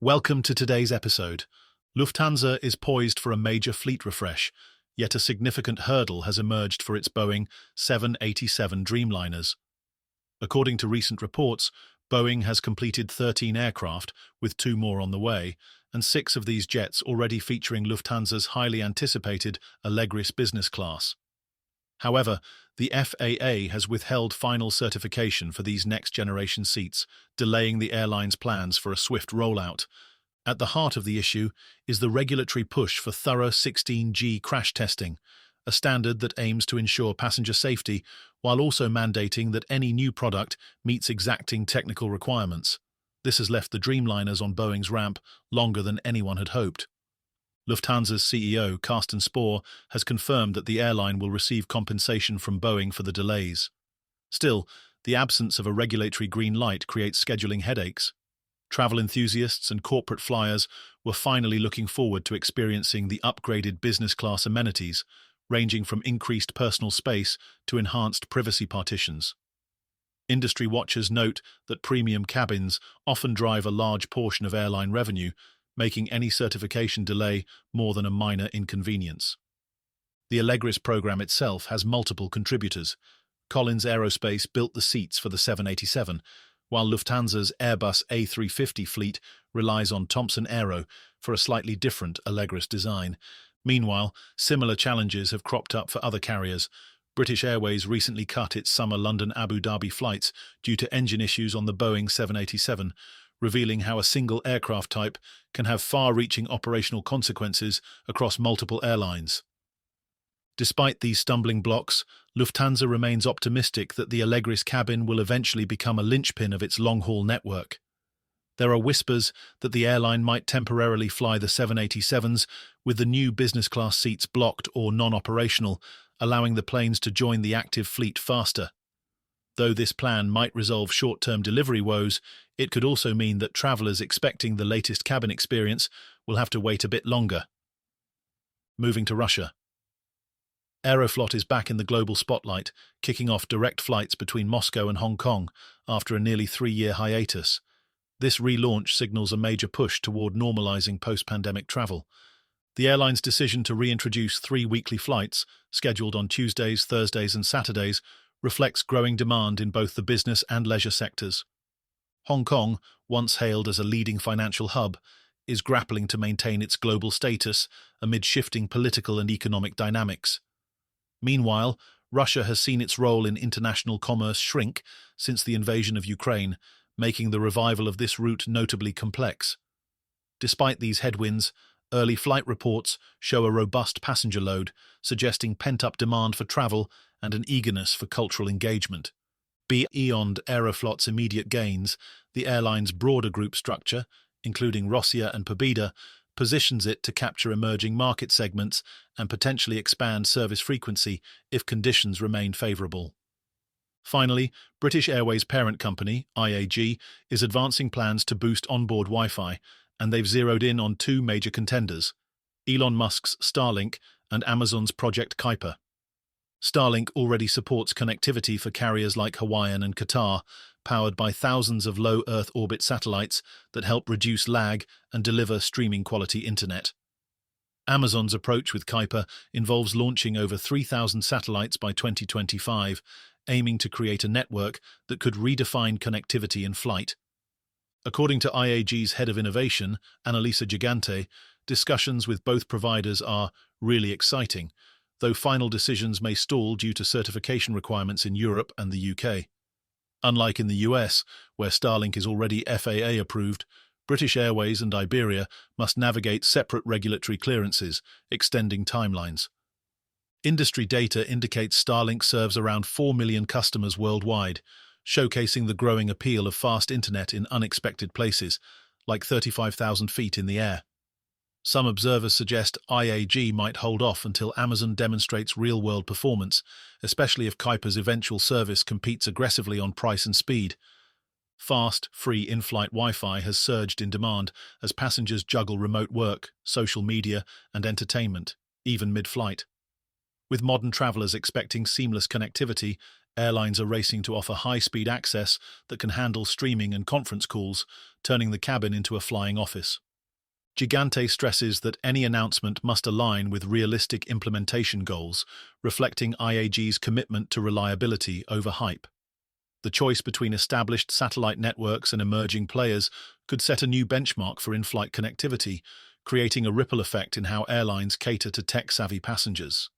Welcome to today's episode. Lufthansa is poised for a major fleet refresh, yet a significant hurdle has emerged for its Boeing 787 Dreamliners. According to recent reports, Boeing has completed 13 aircraft, with 2 more on the way, and 6 of these jets already featuring Lufthansa's highly anticipated Allegris business class. However, the FAA has withheld final certification for these next-generation seats, delaying the airline's plans for a swift rollout. At the heart of the issue is the regulatory push for thorough 16G crash testing, a standard that aims to ensure passenger safety while also mandating that any new product meets exacting technical requirements. This has left the Dreamliners on Boeing's ramp longer than anyone had hoped. Lufthansa's CEO, Carsten Spohr, has confirmed that the airline will receive compensation from Boeing for the delays. Still, the absence of a regulatory green light creates scheduling headaches. Travel enthusiasts and corporate flyers were finally looking forward to experiencing the upgraded business-class amenities, ranging from increased personal space to enhanced privacy partitions. Industry watchers note that premium cabins often drive a large portion of airline revenue, making any certification delay more than a minor inconvenience. The Allegris program itself has multiple contributors. Collins Aerospace built the seats for the 787, while Lufthansa's Airbus A350 fleet relies on Thomson Aero for a slightly different Allegris design. Meanwhile, similar challenges have cropped up for other carriers. British Airways recently cut its summer London-Abu Dhabi flights due to engine issues on the Boeing 787, revealing how a single aircraft type can have far-reaching operational consequences across multiple airlines. Despite these stumbling blocks, Lufthansa remains optimistic that the Allegris cabin will eventually become a linchpin of its long-haul network. There are whispers that the airline might temporarily fly the 787s with the new business-class seats blocked or non-operational, allowing the planes to join the active fleet faster. Though this plan might resolve short-term delivery woes, it could also mean that travellers expecting the latest cabin experience will have to wait a bit longer. Moving to Russia. Aeroflot is back in the global spotlight, kicking off direct flights between Moscow and Hong Kong after a nearly 3-year hiatus. This relaunch signals a major push toward normalizing post-pandemic travel. The airline's decision to reintroduce 3 weekly flights, scheduled on Tuesdays, Thursdays and Saturdays, reflects growing demand in both the business and leisure sectors. Hong Kong, once hailed as a leading financial hub, is grappling to maintain its global status amid shifting political and economic dynamics. Meanwhile, Russia has seen its role in international commerce shrink since the invasion of Ukraine, making the revival of this route notably complex. Despite these headwinds, early flight reports show a robust passenger load, suggesting pent-up demand for travel and an eagerness for cultural engagement. Beyond Aeroflot's immediate gains, the airline's broader group structure, including Rossiya and Pobeda, positions it to capture emerging market segments and potentially expand service frequency if conditions remain favourable. Finally, British Airways' parent company, IAG, is advancing plans to boost onboard Wi-Fi, and they've zeroed in on 2 major contenders: Elon Musk's Starlink and Amazon's Project Kuiper. Starlink already supports connectivity for carriers like Hawaiian and Qatar, powered by thousands of low Earth orbit satellites that help reduce lag and deliver streaming-quality internet. Amazon's approach with Kuiper involves launching over 3,000 satellites by 2025, aiming to create a network that could redefine connectivity in flight. According to IAG's head of innovation, Annalisa Gigante, discussions with both providers are really exciting, though final decisions may stall due to certification requirements in Europe and the UK. Unlike in the US, where Starlink is already FAA approved, British Airways and Iberia must navigate separate regulatory clearances, extending timelines. Industry data indicates Starlink serves around 4 million customers worldwide, showcasing the growing appeal of fast internet in unexpected places, like 35,000 feet in the air. Some observers suggest IAG might hold off until Amazon demonstrates real-world performance, especially if Kuiper's eventual service competes aggressively on price and speed. Fast, free in-flight Wi-Fi has surged in demand as passengers juggle remote work, social media, and entertainment, even mid-flight. With modern travelers expecting seamless connectivity, Airlines are racing to offer high-speed access that can handle streaming and conference calls, turning the cabin into a flying office. Gigante stresses that any announcement must align with realistic implementation goals, reflecting IAG's commitment to reliability over hype. The choice between established satellite networks and emerging players could set a new benchmark for in-flight connectivity, creating a ripple effect in how airlines cater to tech-savvy passengers.